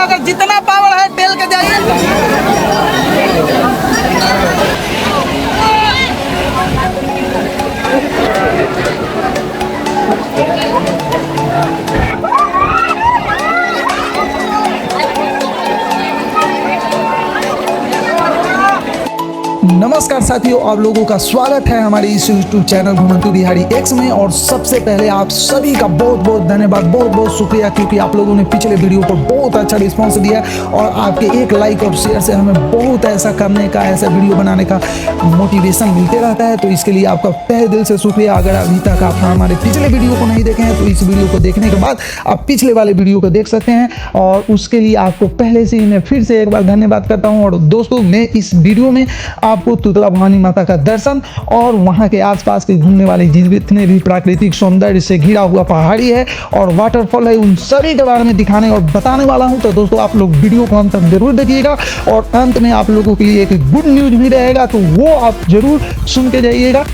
अगर जितना पावर है टेल के जाइए। नमस्कार साथियों, आप लोगों का स्वागत है हमारे इस यूट्यूब चैनल घुमंतू बिहारी एक्स में। और सबसे पहले आप सभी का बहुत बहुत धन्यवाद, बहुत बहुत शुक्रिया, क्योंकि आप लोगों ने पिछले वीडियो पर बहुत अच्छा रिस्पांस दिया और आपके एक लाइक और शेयर से हमें बहुत ऐसा करने का, ऐसा वीडियो बनाने का मोटिवेशन मिलते रहता है। तो इसके लिए आपका तहे दिल से शुक्रिया। अगर अभी तक आप हमारे पिछले वीडियो को नहीं देखे हैं तो इस वीडियो को देखने के बाद आप पिछले वाले वीडियो को देख सकते हैं, और उसके लिए आपको पहले से ही मैं फिर से एक बार धन्यवाद करता हूँ। और दोस्तों, मैं इस वीडियो में आपको तुतला भवानी माता का दर्शन और वहां के आसपास के घूमने वाले जितने भी प्राकृतिक सौंदर्य से घिरा हुआ पहाड़ी है और वाटरफॉल है, उन सभी के बारे में दिखाने और बताने वाला हूं। तो दोस्तों, आप लोग वीडियो को अंत तक जरूर देखिएगा, और अंत में आप लोगों के लिए एक गुड न्यूज भी रहेगा, तो वो आप जरूर सुन के जाइएगा।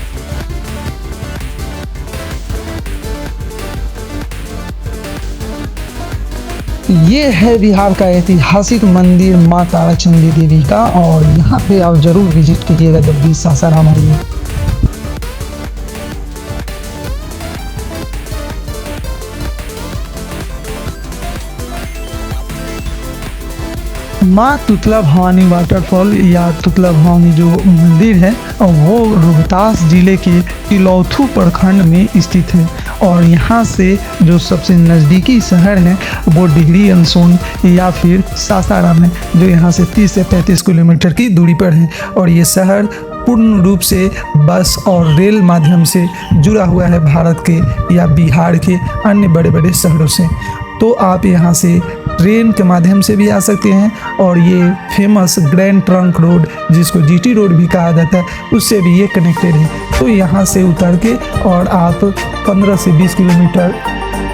ये है बिहार का ऐतिहासिक मंदिर माँ ताराचंडी देवी का, और यहाँ पे आप जरूर विजिट कीजिएगा जब भी सासाराम आइए। माँ तुतला भवानी वाटरफॉल या तुतला भवानी जो मंदिर है वो रोहतास जिले के तिलौथू प्रखंड में स्थित है, और यहाँ से जो सबसे नज़दीकी शहर है वो डिहरी अनसोन या फिर सासाराम है, जो यहाँ से 30 से 35 किलोमीटर की दूरी पर है। और ये शहर पूर्ण रूप से बस और रेल माध्यम से जुड़ा हुआ है भारत के या बिहार के अन्य बड़े बड़े शहरों से। तो आप यहाँ से ट्रेन के माध्यम से भी आ सकते हैं, और ये फेमस ग्रैंड ट्रंक रोड, जिसको जीटी रोड भी कहा जाता है, उससे भी ये कनेक्टेड है। तो यहाँ से उतर के और आप 15 से 20 किलोमीटर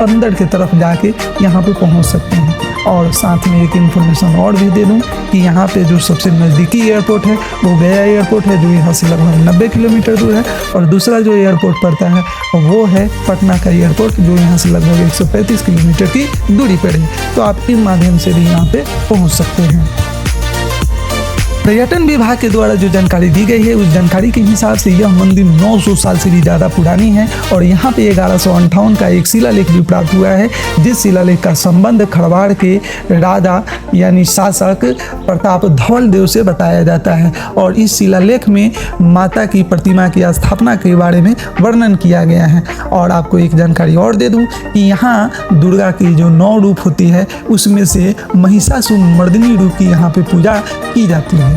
अंदर की तरफ जाके यहाँ पे पहुँच सकते हैं। और साथ में एक इन्फॉर्मेशन और भी दे दूँ कि यहाँ पे जो सबसे नज़दीकी एयरपोर्ट है वो गया एयरपोर्ट है, जो यहाँ से लगभग 90 किलोमीटर दूर है। और दूसरा जो एयरपोर्ट पड़ता है वो है पटना का एयरपोर्ट, जो यहाँ से लगभग 135 किलोमीटर की दूरी पर है। तो आप इन माध्यम से भी यहाँ पे पहुँच सकते हैं। पर्यटन विभाग के द्वारा जो जानकारी दी गई है, उस जानकारी के हिसाब से यह मंदिर 900 साल से भी ज़्यादा पुरानी है, और यहाँ पे 1158 का एक शिलालेख भी प्राप्त हुआ है, जिस शिलालेख का संबंध खरवाड़ के राजा यानी शासक प्रताप धवल देव से बताया जाता है। और इस शिलालेख में माता की प्रतिमा की स्थापना के बारे में वर्णन किया गया है। और आपको एक जानकारी और दे दूँ कि यहाँ दुर्गा की जो 9 रूप होती है, उसमें से महिषासुर मर्दिनी रूप की यहाँ पे पूजा की जाती है।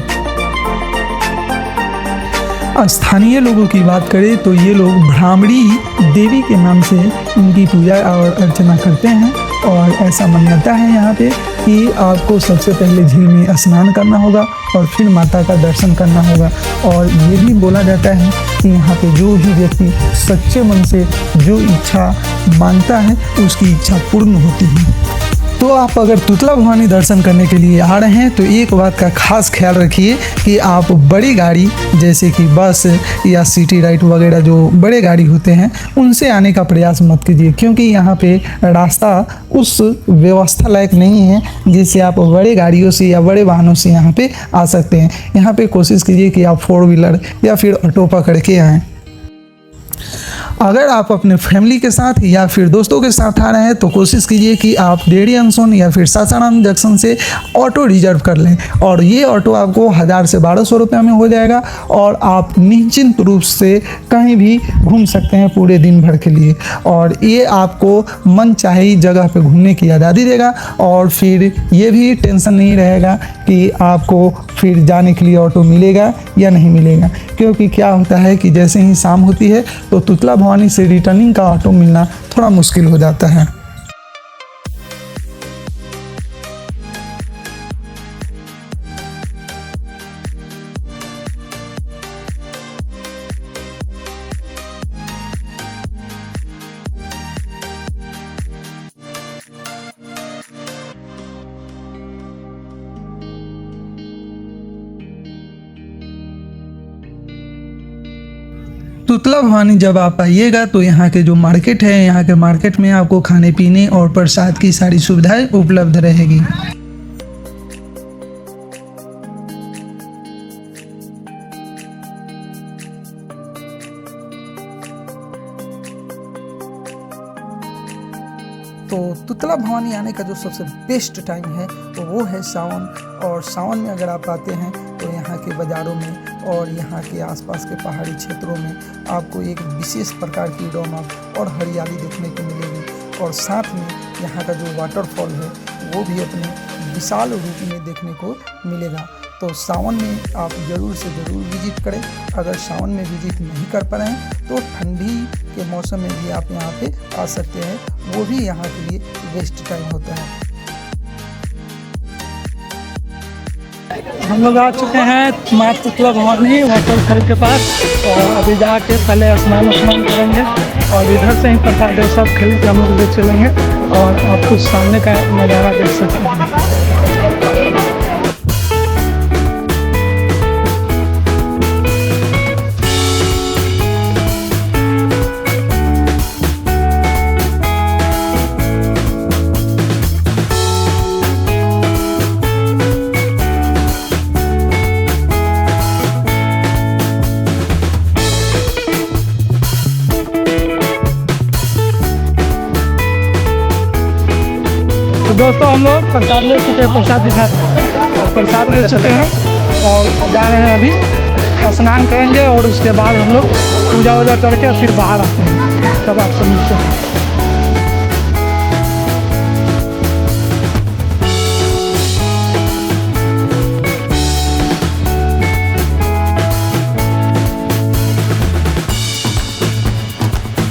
स्थानीय लोगों की बात करें तो ये लोग भ्रामरी देवी के नाम से इनकी पूजा और अर्चना करते हैं। और ऐसा मान्यता है यहाँ पे कि आपको सबसे पहले झील में स्नान करना होगा और फिर माता का दर्शन करना होगा। और ये भी बोला जाता है कि यहाँ पे जो भी व्यक्ति सच्चे मन से जो इच्छा मांगता है उसकी इच्छा पूर्ण होती है। तो आप अगर तुतला भवानी दर्शन करने के लिए आ रहे हैं तो एक बात का खास ख्याल रखिए कि आप बड़ी गाड़ी जैसे कि बस या सिटी राइड वगैरह जो बड़े गाड़ी होते हैं उनसे आने का प्रयास मत कीजिए, क्योंकि यहाँ पे रास्ता उस व्यवस्था लायक नहीं है जिससे आप बड़े गाड़ियों से या बड़े वाहनों से यहाँ पे आ सकते हैं। यहाँ पे कोशिश कीजिए कि आप 4 व्हीलर या फिर ऑटो पकड़ के आएँ। अगर आप अपने फैमिली के साथ या फिर दोस्तों के साथ आ रहे हैं तो कोशिश कीजिए कि आप डेरी अनसोन या फिर सासाराम जंक्शन से ऑटो रिजर्व कर लें, और ये ऑटो आपको 1000 से 1200 रुपये में हो जाएगा, और आप निश्चिंत रूप से कहीं भी घूम सकते हैं पूरे दिन भर के लिए। और ये आपको मन चाहे जगह पे घूमने की आज़ादी देगा, और फिर ये भी टेंशन नहीं रहेगा कि आपको फिर जाने के लिए ऑटो मिलेगा या नहीं मिलेगा। क्योंकि क्या होता है कि जैसे ही शाम होती है तो तुतला भवानी से रिटर्निंग का ऑटो मिलना थोड़ा मुश्किल हो जाता है। तुतला भवानी जब आप आइएगा तो यहाँ के जो मार्केट है, यहाँ के मार्केट में आपको खाने पीने और प्रसाद की सारी सुविधाएं उपलब्ध रहेगी। तुतला भवानी आने का जो सबसे बेस्ट टाइम है तो वो है सावन। और सावन में अगर आप आते हैं तो यहाँ के बाज़ारों में और यहाँ के आसपास के पहाड़ी क्षेत्रों में आपको एक विशेष प्रकार की रौनक और हरियाली देखने को मिलेगी। और साथ में यहाँ का जो वाटरफॉल है वो भी अपने विशाल रूप में देखने को मिलेगा। तो सावन में आप ज़रूर से ज़रूर विजिट करें। अगर सावन में विजिट नहीं कर पा रहे हैं तो ठंडी के मौसम में भी आप यहाँ पे आ सकते हैं, वो भी यहाँ के लिए बेस्ट टाइम होता है। हम लोग आ चुके हैं माँ तुतला भवानी वाटरफॉल के पास और अभी जाके पहले स्नान करेंगे और इधर से ही प्रसाद सब खेल के हम लोग ले चलेंगे और आपको सामने का नज़ारा देख सकते हैं। तो दोस्तों हम लोग प्रसाद ले चुके हैं, प्रसाद ले चुके हैं और जा रहे हैं अभी स्नान करेंगे और उसके बाद हम लोग पूजा वूजा करके फिर बाहर आते हैं। तब आप सब मिलते हैं।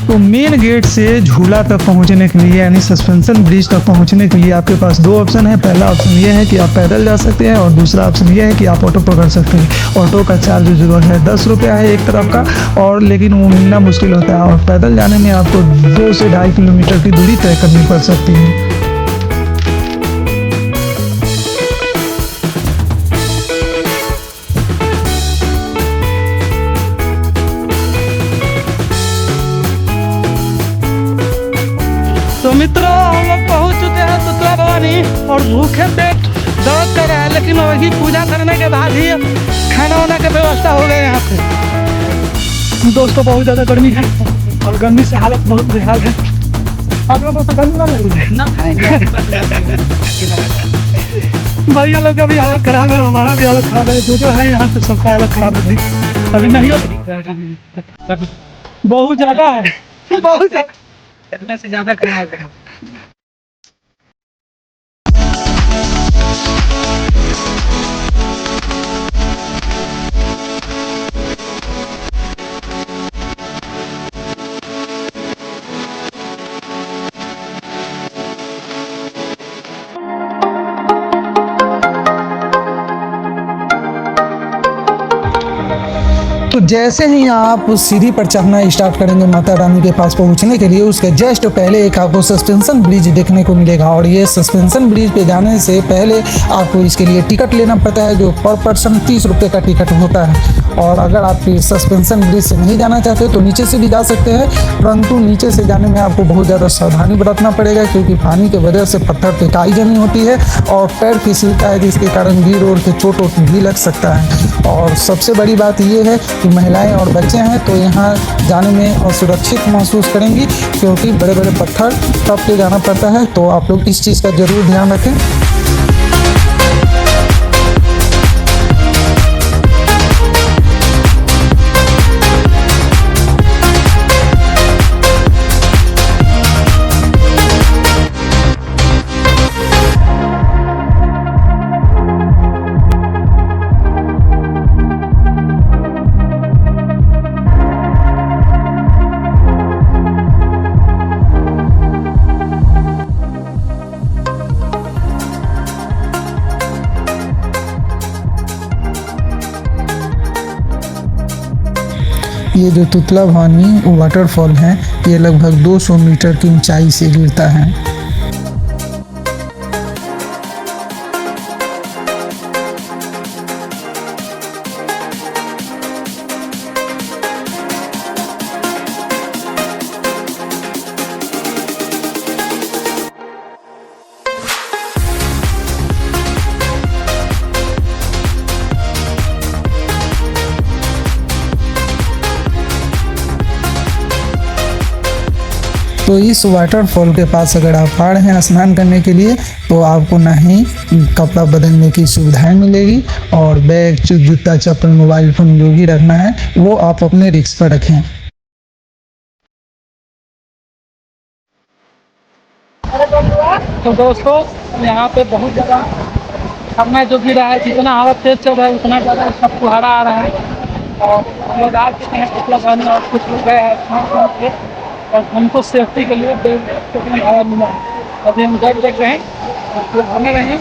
तो मेन गेट से झूला तक पहुंचने के लिए यानी सस्पेंशन ब्रिज तक पहुंचने के लिए आपके पास दो ऑप्शन है। पहला ऑप्शन ये है कि आप पैदल जा सकते हैं और दूसरा ऑप्शन ये है कि आप ऑटो पकड़ सकते हैं। ऑटो का चार्ज जो है 10 रुपया है एक तरफ का, और लेकिन वो मिलना मुश्किल होता है और पैदल जाने में आपको 2 से 2.5 किलोमीटर की दूरी तय करनी पड़ सकती है। तो मित्रों हम लोग पहुंच चुके हैं तुतला भवानी और भूखे पेट दर्द कर रहा है, लेकिन वही पूजा करने के बाद ही खाना वाना की व्यवस्था हो गई यहाँ पे। दोस्तों बहुत ज़्यादा गर्मी है और गर्मी से हालत बहुत बेहाल है। आप लोगों को गर्मी ना लगी ना? भैया लोग का भी हालत खराब है, हमारा भी हालत खराब है, जो है यहाँ पे सबका हालत खराब है। अभी नहीं हो बहुत ज़्यादा है, बहुत ज़्यादा से ज़्यादा खराब है। तो जैसे ही आप सीढ़ी पर चढ़ना स्टार्ट करेंगे माता रानी के पास पहुंचने के लिए, उसके जस्ट पहले एक आपको सस्पेंशन ब्रिज देखने को मिलेगा। और ये सस्पेंशन ब्रिज पे जाने से पहले आपको इसके लिए टिकट लेना पड़ता है, जो पर पर्सन 30 रुपये का टिकट होता है। और अगर आप सस्पेंशन ब्रिज से नहीं जाना चाहते तो नीचे से भी जा सकते हैं, परंतु नीचे से जाने में आपको बहुत ज़्यादा सावधानी बरतना पड़ेगा, क्योंकि पानी की वजह से पत्थर पे काई जमी होती है और पैर फिसलता है, जिसके कारण गिर और के चोट भी लग सकता है। और सबसे बड़ी बात ये है कि महिलाएं और बच्चे हैं तो यहाँ जाने में असुरक्षित महसूस करेंगी, क्योंकि बड़े बड़े पत्थर टप के जाना पड़ता है। तो आप लोग इस चीज़ का ज़रूर ध्यान रखें। ये जो तुतला भवानी वाटरफॉल है ये लगभग 200 मीटर की ऊंचाई से गिरता है। तो इस वाटरफॉल के पास अगर आप आ रहे हैं स्नान करने के लिए तो आपको ना ही कपड़ा बदलने की सुविधाएं मिलेगी और बैग जूता चप्पल मोबाइल फ़ोन जो भी रखना है वो आप अपने रिस्क पर रखें। तो दोस्तों यहाँ पे बहुत ज़्यादा हमें जो भी रहा है, जितना हवा तेज चल रहा है उतना ज़्यादा सब फुहारा आ रहा है। और हम लोग आ चुके हैं कुछ लोग आने और कुछ लोग गए हैं स्नान करके, और हमको सेफ्टी के लिए हवा मिला है। अभी हम घर देख रहे हैं और हमें रहे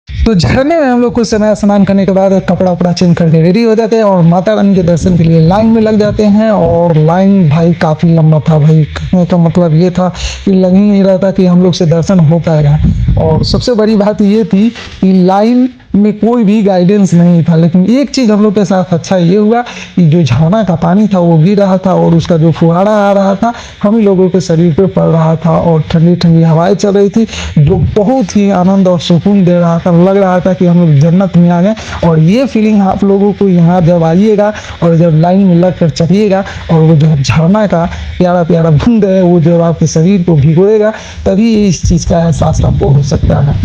तो झरने में हम लोग कुछ समय स्नान करने के बाद कपड़ा उपड़ा चेंज करके रेडी हो जाते हैं और माता रानी के दर्शन के लिए लाइन में लग जाते हैं। और लाइन भाई काफ़ी लंबा था भाई, कहने का मतलब ये था कि लग ही नहीं रहा था कि हम लोग से दर्शन हो पाएगा। और सबसे बड़ी बात ये थी कि लाइन में कोई भी गाइडेंस नहीं था, लेकिन एक चीज़ हम लोग के साथ अच्छा ये हुआ कि जो झरना का पानी था वो गिर रहा था और उसका जो फुहारा आ रहा था हम ही लोगों के शरीर पे पड़ रहा था और ठंडी ठंडी हवाएं चल रही थी जो बहुत ही आनंद और सुकून दे रहा था। लग रहा था कि हम लोग जन्नत में आ गए। और ये फीलिंग आप लोगों को यहाँ जब आइएगा और जब लाइन में लग कर चढ़िएगा और वो जो झरना का प्यारा प्यारा बूंद है वो जब आपके शरीर को भिगोएगा तभी इस चीज़ का एहसास आपको हो सकता है।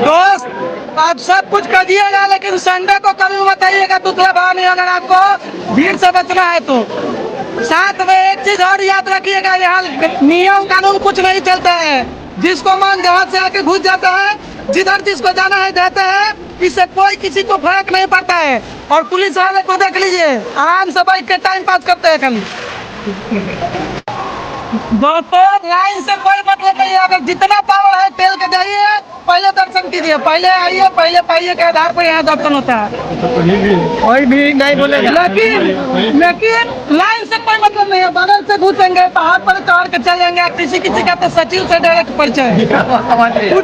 दोस्त आप सब कुछ कर दिएगा लेकिन संडे को कभी मत आइएगा तुतला भवानी, अगर आपको भीड़ से बचना है तो। साथ में एक चीज और याद रखिएगा, यहाँ नियम कानून कुछ नहीं चलता है। जिसको मन जहाँ से आके घुस जाता है, जिधर जिसको जाना है जाता है, इससे कोई किसी को फर्क नहीं पड़ता है। और पुलिस वाले को देख लीजिए आराम से बैठ के टाइम पास करते हैं खाली। दोस्तों लाइन से कोई मतलब नहीं है, अगर जितना पावर है तेल के जाइए, पहले दर्शन कीजिए, पहले आइए, पहले पाइए के आधार पर यहाँ दर्शन होता है। कोई भी नहीं बोलेगा, लेकिन लाइन से कोई मतलब नहीं है। बगल से घुसेंगे, पहाड़ पर चढ़ के चलेंगे, किसी किसी का तो सचिव से डायरेक्ट परिचय है,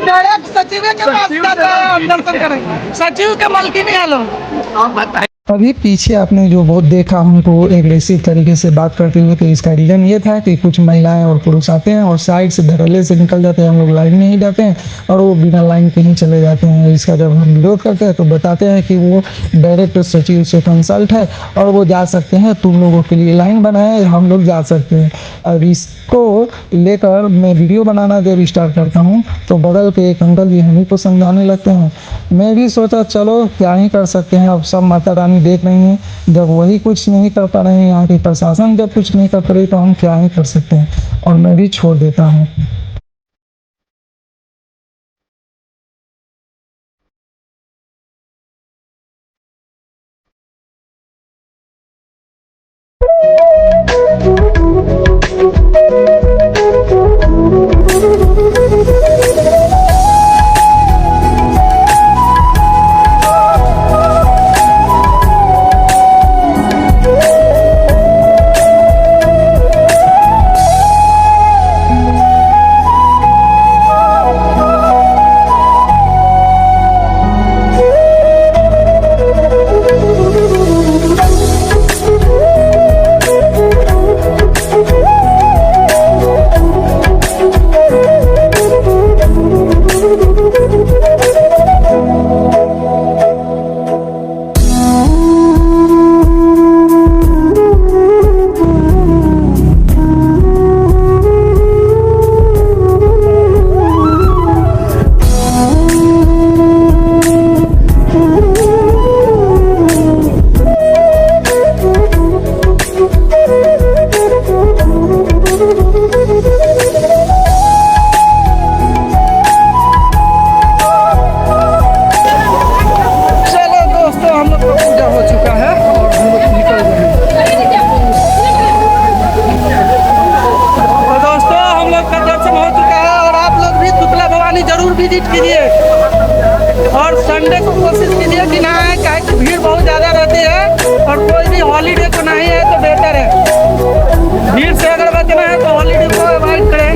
डायरेक्ट सचिव के पास जाता है और दर्शन करेंगे। सचिव के मलकिनी है लोग। अभी पीछे आपने जो बहुत देखा हमको एग्रेसिव तरीके से बात करते हुए, तो इसका रीज़न ये था कि कुछ महिलाएं और पुरुष आते हैं और साइड से धड़ल्ले से निकल जाते हैं। हम लोग लाइन में ही जाते हैं और वो बिना लाइन के ही चले जाते हैं। इसका जब हम विरोध करते हैं तो बताते हैं कि वो डायरेक्ट सचिव से कंसल्ट है और वो जा सकते हैं, तुम लोगों के लिए लाइन बनाए है, हम लोग जा सकते हैं। अब इसको लेकर मैं वीडियो बनाना जब स्टार्ट करता हूँ तो बगल के एक अंकल जी हमें को समझाने लगते हैं। मैं भी सोचा चलो क्या ही कर सकते हैं, अब सब माता रानी देख रही हैं। जब वही कुछ नहीं कर पा रहे हैं, यहाँ के प्रशासन जब कुछ नहीं कर पा रही तो हम क्या ही कर सकते हैं, और मैं भी छोड़ देता हूँ। विजिट कीजिए और संडे को कोशिश कीजिए कि ना आए, काहे कि भीड़ बहुत ज़्यादा रहती है और कोई भी हॉलीडे को नहीं है तो बेहतर है। भीड़ से अगर बचना है तो हॉलीडे को अवॉइड करें।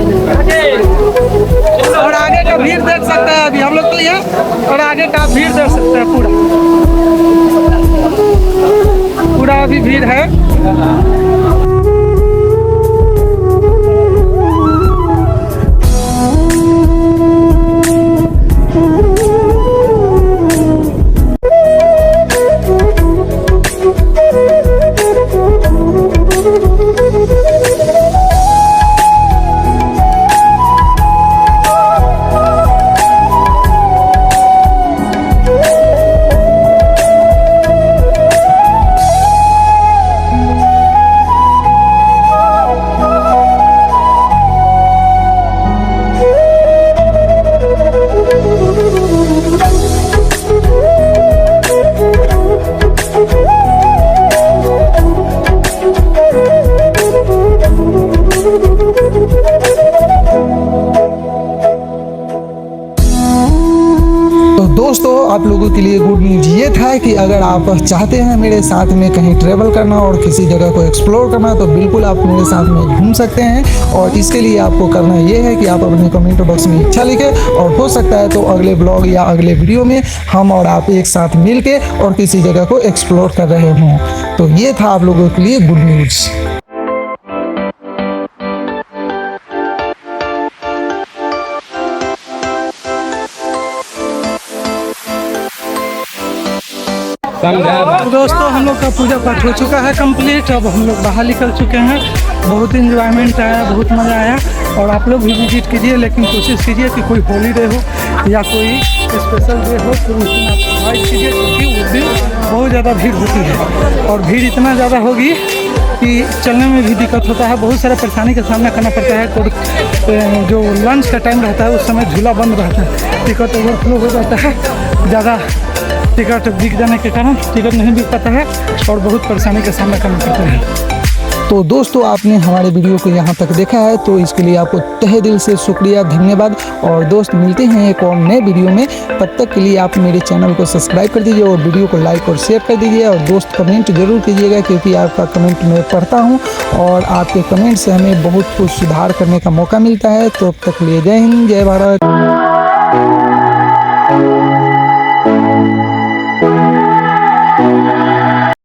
और आगे का भीड़ देख सकते हैं अभी हम लोग के लिए, और आगे का भीड़ देख सकते हैं पूरा पूरा अभी भीड़ है। दोस्तों आप लोगों के लिए गुड न्यूज ये था कि अगर आप चाहते हैं मेरे साथ में कहीं ट्रैवल करना और किसी जगह को एक्सप्लोर करना तो बिल्कुल आप मेरे साथ में घूम सकते हैं। और इसके लिए आपको करना ये है कि आप अपने कमेंट बॉक्स में इच्छा लिखें और हो सकता है तो अगले ब्लॉग या अगले वीडियो में हम और आप एक साथ मिल के और किसी जगह को एक्सप्लोर कर रहे हों। तो ये था आप लोगों के लिए गुड न्यूज़। तो दोस्तों हम लोग का पूजा पाठ हो चुका है कंप्लीट। अब हम लोग बाहर निकल चुके हैं। बहुत इंजॉयमेंट आया, बहुत मज़ा आया। और आप लोग भी विजिट कीजिए, लेकिन कोशिश कीजिए कि कोई हॉलीडे हो या कोई स्पेशल डे हो तो उस दिन आप इन्वाइट कीजिए, क्योंकि उस दिन बहुत ज़्यादा भीड़ होती है। और भीड़ इतना ज़्यादा होगी कि चलने में भी दिक्कत होता है, बहुत सारा परेशानी का सामना करना पड़ता है। तो जो लंच का टाइम रहता है उस समय झूला बंद रहता है, टिकट ओवरफ्लो हो जाता है, ज़्यादा टिकट बिक जाने के कारण टिकट नहीं बिक पाता है और बहुत परेशानी का सामना करना पड़ता है। तो दोस्तों आपने हमारे वीडियो को यहाँ तक देखा है तो इसके लिए आपको तहे दिल से शुक्रिया, धन्यवाद। और दोस्त मिलते हैं एक और नए वीडियो में, तब तक के लिए आप मेरे चैनल को सब्सक्राइब कर दीजिए और वीडियो को लाइक और शेयर कर दीजिए। और दोस्त कमेंट जरूर कीजिएगा, क्योंकि आपका कमेंट मैं पढ़ता हूँ और आपके कमेंट से हमें बहुत कुछ सुधार करने का मौका मिलता है। तो तब तक के लिए जय हिंद, जय भारत।